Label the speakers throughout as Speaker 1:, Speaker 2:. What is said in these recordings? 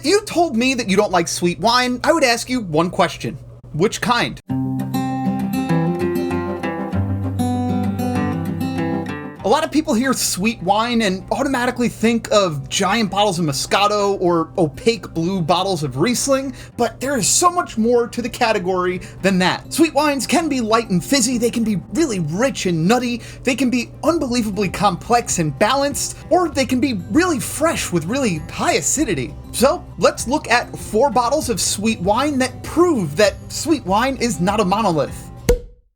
Speaker 1: If you told me that you don't like sweet wine, I would ask you one question. Which kind? A lot of people hear sweet wine and automatically think of giant bottles of Moscato or opaque blue bottles of Riesling, but there is so much more to the category than that. Sweet wines can be light and fizzy, they can be really rich and nutty, they can be unbelievably complex and balanced, or they can be really fresh with really high acidity. So let's look at 4 bottles of sweet wine that prove that sweet wine is not a monolith.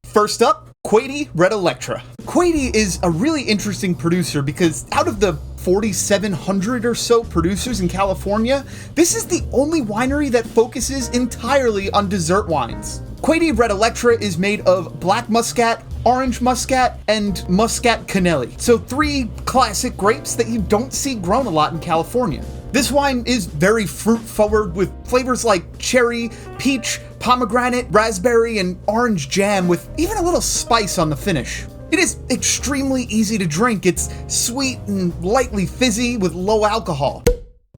Speaker 1: First up, Quady Red Electra. Quady is a really interesting producer because out of the 4,700 or so producers in California, this is the only winery that focuses entirely on dessert wines. Quady Red Electra is made of black muscat, orange muscat, and muscat canelli. So 3 classic grapes that you don't see grown a lot in California. This wine is very fruit-forward with flavors like cherry, peach, pomegranate, raspberry, and orange jam with even a little spice on the finish. It is extremely easy to drink. It's sweet and lightly fizzy with low alcohol.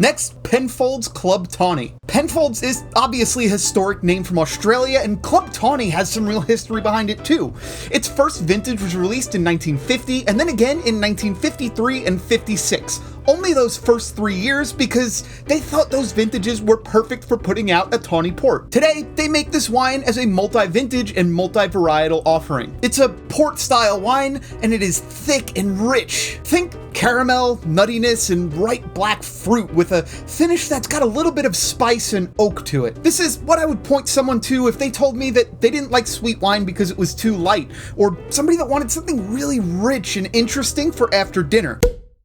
Speaker 1: Next, Penfolds Club Tawny. Penfolds is obviously a historic name from Australia, and Club Tawny has some real history behind it too. Its first vintage was released in 1950, and then again in 1953 and 56. Only those first 3 years because they thought those vintages were perfect for putting out a tawny port. Today, they make this wine as a multi-vintage and multi-varietal offering. It's a port-style wine, and it is thick and rich. Think caramel, nuttiness, and ripe black fruit with a finish that's got a little bit of spice and oak to it. This is what I would point someone to if they told me that they didn't like sweet wine because it was too light, or somebody that wanted something really rich and interesting for after dinner.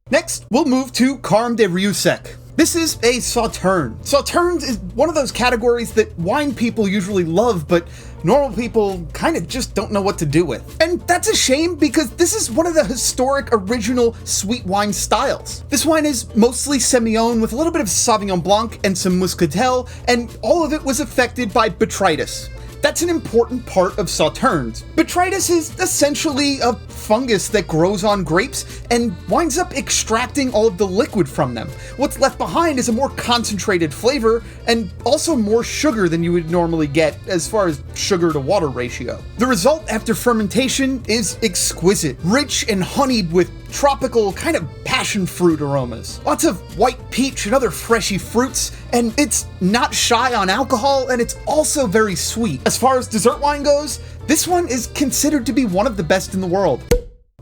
Speaker 1: Next, we'll move to Carmes de Rieussec. This is a Sauternes. Sauternes is one of those categories that wine people usually love, but normal people kind of just don't know what to do with. And that's a shame because this is one of the historic original sweet wine styles. This wine is mostly Semillon with a little bit of Sauvignon Blanc and some Muscatel, and all of it was affected by botrytis. That's an important part of Sauternes. Botrytis is essentially a fungus that grows on grapes and winds up extracting all of the liquid from them. What's left behind is a more concentrated flavor and also more sugar than you would normally get as far as sugar to water ratio. The result after fermentation is exquisite, rich and honeyed with tropical kind of passion fruit aromas. Lots of white peach and other freshy fruits, and it's not shy on alcohol, and it's also very sweet. As far as dessert wine goes, this one is considered to be one of the best in the world.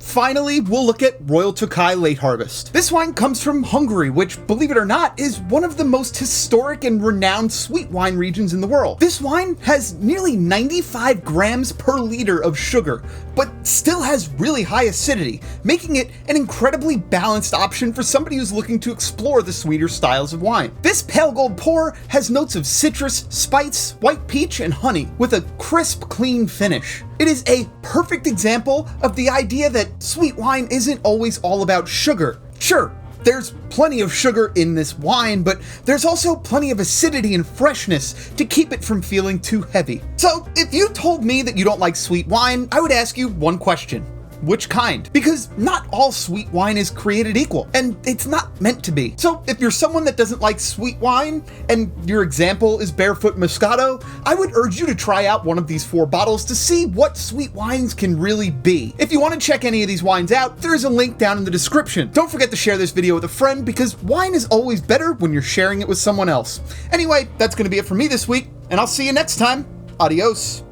Speaker 1: Finally, we'll look at Royal Tokaji Late Harvest. This wine comes from Hungary, which, believe it or not, is one of the most historic and renowned sweet wine regions in the world. This wine has nearly 95 grams per liter of sugar, but still has really high acidity, making it an incredibly balanced option for somebody who's looking to explore the sweeter styles of wine. This pale gold pour has notes of citrus, spice, white peach, and honey, with a crisp, clean finish. It is a perfect example of the idea that sweet wine isn't always all about sugar. Sure, there's plenty of sugar in this wine, but there's also plenty of acidity and freshness to keep it from feeling too heavy. So if you told me that you don't like sweet wine, I would ask you one question. Which kind? Because not all sweet wine is created equal, and it's not meant to be. So if you're someone that doesn't like sweet wine, and your example is Barefoot Moscato, I would urge you to try out one of these 4 bottles to see what sweet wines can really be. If you want to check any of these wines out, there is a link down in the description. Don't forget to share this video with a friend because wine is always better when you're sharing it with someone else. Anyway, that's going to be it for me this week, and I'll see you next time. Adios.